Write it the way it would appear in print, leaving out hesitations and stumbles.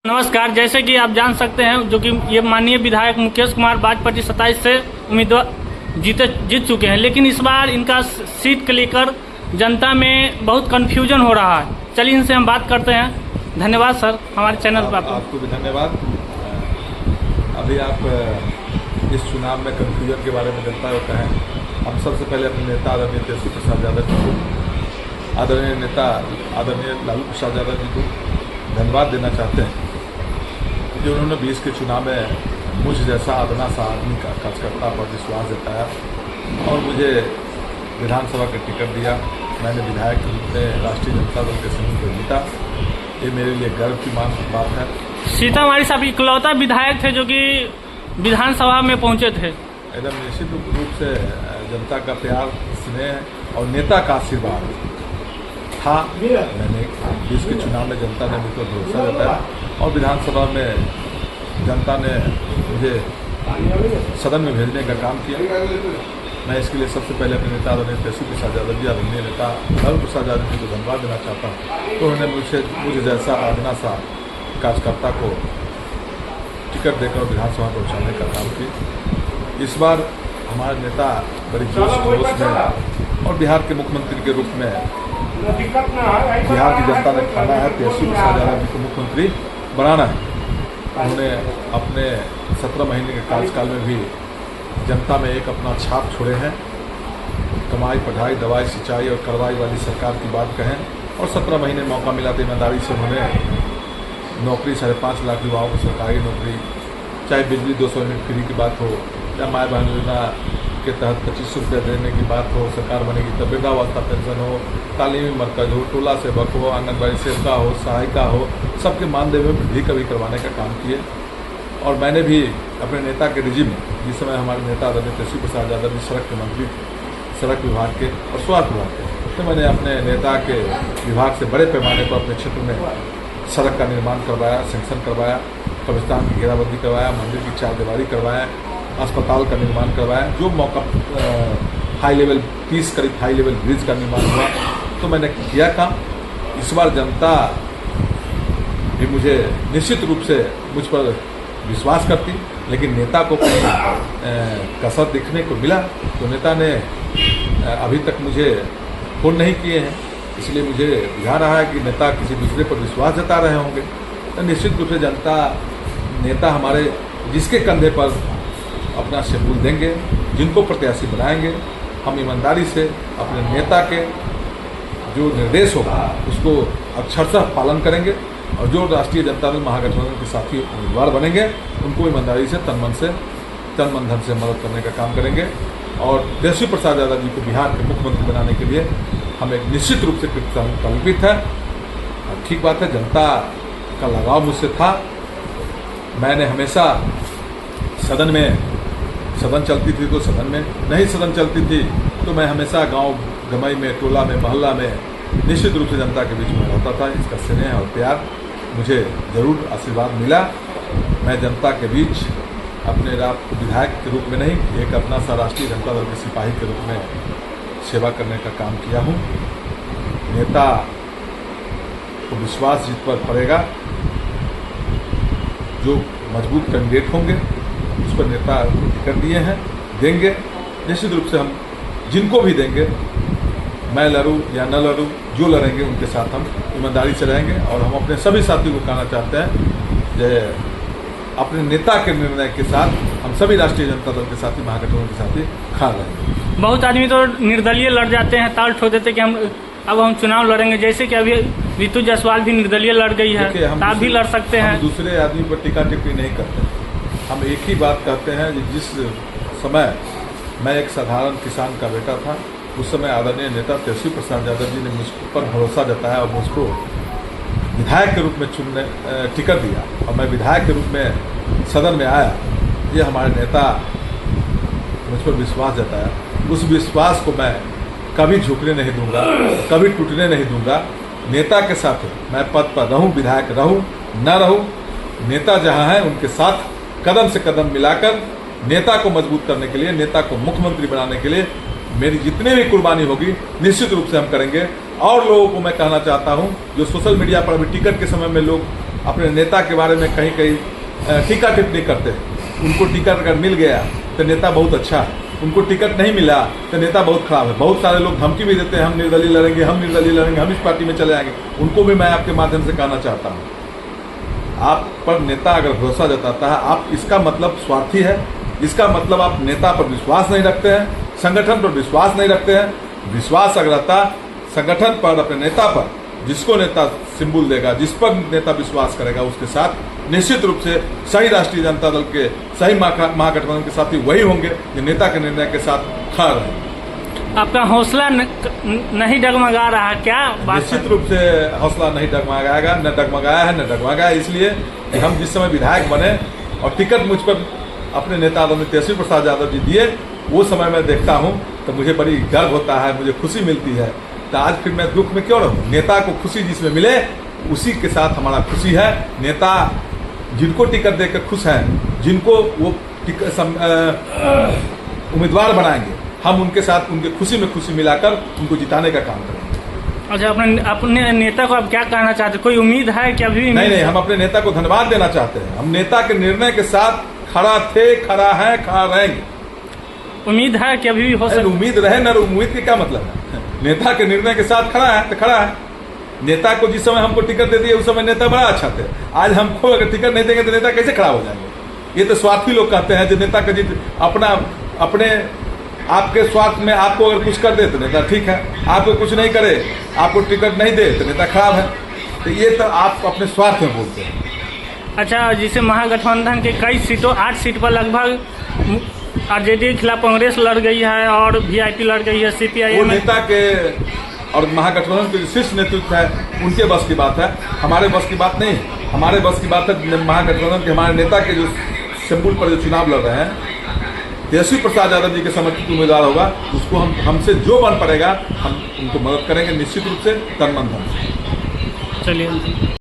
नमस्कार। जैसे कि आप जान सकते हैं जो कि ये माननीय विधायक मुकेश कुमार बाजपट्टी 27 से उम्मीदवार जीत चुके हैं, लेकिन इस बार इनका सीट को लेकर जनता में बहुत कंफ्यूजन हो रहा है। चलिए इनसे हम बात करते हैं। धन्यवाद सर, हमारे चैनल पर आपको भी धन्यवाद। अभी आप इस चुनाव में कंफ्यूजन के बारे में जनता को कहें। हम सबसे पहले अपने नेता आदरणीय तेजस्वी प्रसाद यादव जी को, आदरणीय नेता आदरणीय लालू प्रसाद यादव जी को धन्यवाद देना चाहते हैं कि उन्होंने 20 के चुनाव में मुझ जैसा अदना सा आदमी का कार्यकर्ता पर विश्वास जताया और मुझे विधानसभा का टिकट दिया। मैंने विधायक के रूप में राष्ट्रीय जनता दल के समूह को जीता। ये मेरे लिए गर्व की बात है। सीतामढ़ी साहब इकलौता विधायक थे जो कि विधानसभा में पहुंचे थे। एकदम निश्चित रूप से जनता का प्यार, स्नेह और नेता का आशीर्वाद था। मैंने 20 के चुनाव में जनता ने मुझ पर भरोसा जताया और विधानसभा में जनता ने मुझे सदन में भेजने का काम किया। मैं इसके लिए सबसे पहले अपने नेता आदरणीय तेजस्वी प्रसाद यादव जी, आदरणीय नेता लालू प्रसाद यादव जी को धन्यवाद देना चाहता हूँ। तो उन्होंने मुझे जैसा आदना सा कार्यकर्ता को टिकट देकर विधानसभा पहुँचाने का काम किया। इस बार हमारे नेता बड़ी जोश खरोश में और बिहार के मुख्यमंत्री के रूप में बिहार की जनता ने ठाना है तेजस्वी प्रसाद यादव जी को मुख्यमंत्री बनाना है। उन्होंने अपने 17 महीने के कार्यकाल में भी जनता में एक अपना छाप छोड़े हैं। कमाई, पढ़ाई, दवाई, सिंचाई और कार्रवाई वाली सरकार की बात कहें और 17 महीने मौका मिला तो ईमानदारी से उन्होंने नौकरी 5.5 लाख युवाओं को सरकारी नौकरी, चाहे बिजली 200 यूनिट फ्री की बात हो या माँ बहन योजना के तहत 2500 रुपये देने की बात हो, सरकार बनेगी तब वृद्धावस्था पेंशन हो, तालीमी मरकज हो, टोला सेवक हो, आंगनबाड़ी सेविका हो, सहायिका हो, सबके मानदेय में वृद्धि कभी करवाने का काम किए। और मैंने भी अपने नेता के रिजिम में, जिस समय हमारे नेता आदरणीय तेजस्वी प्रसाद यादव जी सड़क के मंत्री, सड़क विभाग के और स्वास्थ्य विभाग के, तो मैंने अपने नेता के विभाग से बड़े पैमाने पर अपने क्षेत्र में सड़क का निर्माण करवाया, सेंक्शन करवाया, कब्रिस्तान की घेराबंदी करवाया, मंदिर की चारदीवारी करवाया, अस्पताल का निर्माण करवाया। जो मौका हाई लेवल 30 करीब हाई लेवल ब्रिज का निर्माण हुआ तो मैंने किया काम। इस बार जनता भी मुझे निश्चित रूप से मुझ पर विश्वास करती, लेकिन नेता को कसर दिखने को मिला तो नेता ने अभी तक मुझे फोन नहीं किए हैं। इसलिए मुझे बुझा रहा है कि नेता किसी दूसरे पर विश्वास जता रहे होंगे। तो निश्चित रूप से जनता नेता हमारे जिसके कंधे पर अपना शेड्यूल देंगे, जिनको प्रत्याशी बनाएंगे, हम ईमानदारी से अपने नेता के जो निर्देश होगा उसको अक्षरशः पालन करेंगे और जो राष्ट्रीय जनता दल महागठबंधन के साथी उम्मीदवार बनेंगे उनको ईमानदारी से तन मन धन से मदद करने का काम करेंगे। और तेजस्वी प्रसाद यादव जी को बिहार के मुख्यमंत्री बनाने के लिए हम एक निश्चित रूप से कल्पित है। ठीक बात है, जनता का लगाव मुझसे था। मैंने हमेशा सदन चलती थी तो सदन में, नहीं सदन चलती थी तो मैं हमेशा गांव गमई में, टोला में, मोहल्ला में निश्चित रूप से जनता के बीच में रहता था। इसका स्नेह और प्यार मुझे जरूर आशीर्वाद मिला। मैं जनता के बीच अपने विधायक के रूप में नहीं, एक अपना सा राष्ट्रीय जनता दल के सिपाही के रूप में सेवा करने का काम किया हूँ। नेता को विश्वास जिस पर पड़ेगा, जो मजबूत कैंडिडेट होंगे उस पर नेता टिकट दिए हैं, देंगे। निश्चित रूप से हम जिनको भी देंगे, मैं लड़ूं या न लड़ूं, जो लड़ेंगे उनके साथ हम ईमानदारी से रहेंगे। और हम अपने सभी साथियों को कहना चाहते हैं कि अपने नेता के निर्णय के साथ हम सभी राष्ट्रीय जनता दल के साथी, महागठबंधन के साथी खा रहेंगे। बहुत आदमी तो निर्दलीय लड़ जाते हैं, ताल ठोक देते कि हम चुनाव लड़ेंगे। जैसे कि अभी ऋतु जायसवाल भी निर्दलीय लड़ गई है, आप भी लड़ सकते हैं। दूसरे आदमी पर टीका टिप्पणी नहीं करते। हम एक ही बात कहते हैं, जिस समय मैं एक साधारण किसान का बेटा था उस समय आदरणीय नेता तेजस्वी प्रसाद यादव जी ने मुझ पर भरोसा जताया और मुझको विधायक के रूप में टिकट दिया और मैं विधायक के रूप में सदन में आया। ये हमारे नेता मुझ पर विश्वास जताया, उस विश्वास को मैं कभी झुकने नहीं दूंगा, कभी टूटने नहीं दूंगा। नेता के साथ मैं पद पर रहूं, विधायक रहूं न रहूं, नेता जहां है उनके साथ कदम से कदम मिलाकर नेता को मजबूत करने के लिए, नेता को मुख्यमंत्री बनाने के लिए मेरी जितनी भी कुर्बानी होगी निश्चित रूप से हम करेंगे। और लोगों को मैं कहना चाहता हूं, जो सोशल मीडिया पर अभी टिकट के समय में लोग अपने नेता के बारे में कहीं कहीं टीका टिप्पणी करते हैं। उनको टिकट अगर मिल गया तो नेता बहुत अच्छा है, उनको टिकट नहीं मिला तो नेता बहुत खराब है। बहुत सारे लोग धमकी भी देते हैं, हम निर्दलीय लड़ेंगे, हम निर्दलीय लड़ेंगे, हम इस पार्टी में चले आएंगे। उनको भी मैं आपके माध्यम से कहना चाहता हूँ, आप पर नेता अगर भरोसा जताता है, आप इसका मतलब स्वार्थी है, इसका मतलब आप नेता पर विश्वास नहीं रखते हैं, संगठन पर विश्वास नहीं रखते हैं। विश्वास अगर रहता संगठन पर, अपने नेता पर, जिसको नेता सिंबल देगा, जिस पर नेता विश्वास करेगा, उसके साथ निश्चित रूप से सही राष्ट्रीय जनता दल के, सही महागठबंधन के साथी वही होंगे जो नेता के निर्णय के साथ खड़ा रहेंगे। आपका हौसला नहीं डगमगा रहा क्या? निश्चित रूप से हौसला नहीं डगमगाएगा, न डगमगाया है न डगमगाया, इसलिए कि हम जिस समय विधायक बने और टिकट मुझ पर अपने नेता आदरणीय तेजस्वी प्रसाद यादव जी दिए, वो समय मैं देखता हूँ तो मुझे बड़ी गर्व होता है, मुझे खुशी मिलती है। तो आज फिर मैं दुख में क्यों रहूँ? नेता को खुशी जिसमें मिले उसी के साथ हमारा खुशी है। नेता जिनको टिकट देकर खुश हैं, जिनको वो उम्मीदवार बनाएंगे, हम उनके साथ उनके खुशी में खुशी मिलाकर उनको जिताने का काम करेंगे। अच्छा, अपने नेता को आप क्या कहना चाहते हैं? कोई उम्मीद है कि अभी? नहीं, हम अपने नेता को धन्यवाद देना चाहते हैं। हम नेता के निर्णय के साथ खड़ा थे, खड़ा है, खड़ा रहेंगे। उम्मीद है कि अभी भी हो सकता? उम्मीद रहे न, उम्मीद के क्या मतलब है? नेता के निर्णय के साथ खड़ा है तो खड़ा है। नेता को जिस समय हमको टिकट दे दिए उस समय नेता बड़ा अच्छा थे। आज हमको अगर टिकट नहीं देंगे तो नेता कैसे खड़ा हो जाएंगे? ये तो स्वार्थी लोग कहते हैं, जो नेता का जित अपने आपके स्वार्थ में आपको अगर कुछ कर दे तो नेता ठीक है, आपको कुछ नहीं करे, आपको टिकट नहीं दे तो नेता खराब है। तो ये तो आप अपने स्वार्थ में बोलते हैं। अच्छा, जिसे महागठबंधन के कई सीटों, 8 सीट पर लगभग आरजेडी के खिलाफ कांग्रेस लड़ गई है और वीआईपी लड़ गई है, सीपीआई। वो नेता के और महागठबंधन के जो शीर्ष नेतृत्व है उनके बस की बात है, हमारे बस की बात नहीं है। हमारे बस की बात है महागठबंधन के हमारे नेता के जो सिंबल पर जो चुनाव लड़ रहे हैं, तेजस्वी प्रसाद यादव जी के समर्थित उम्मीदवार होगा, उसको हमसे जो बन पड़ेगा हम उनको मदद करेंगे, निश्चित रूप से तन मन धन से। चलिए।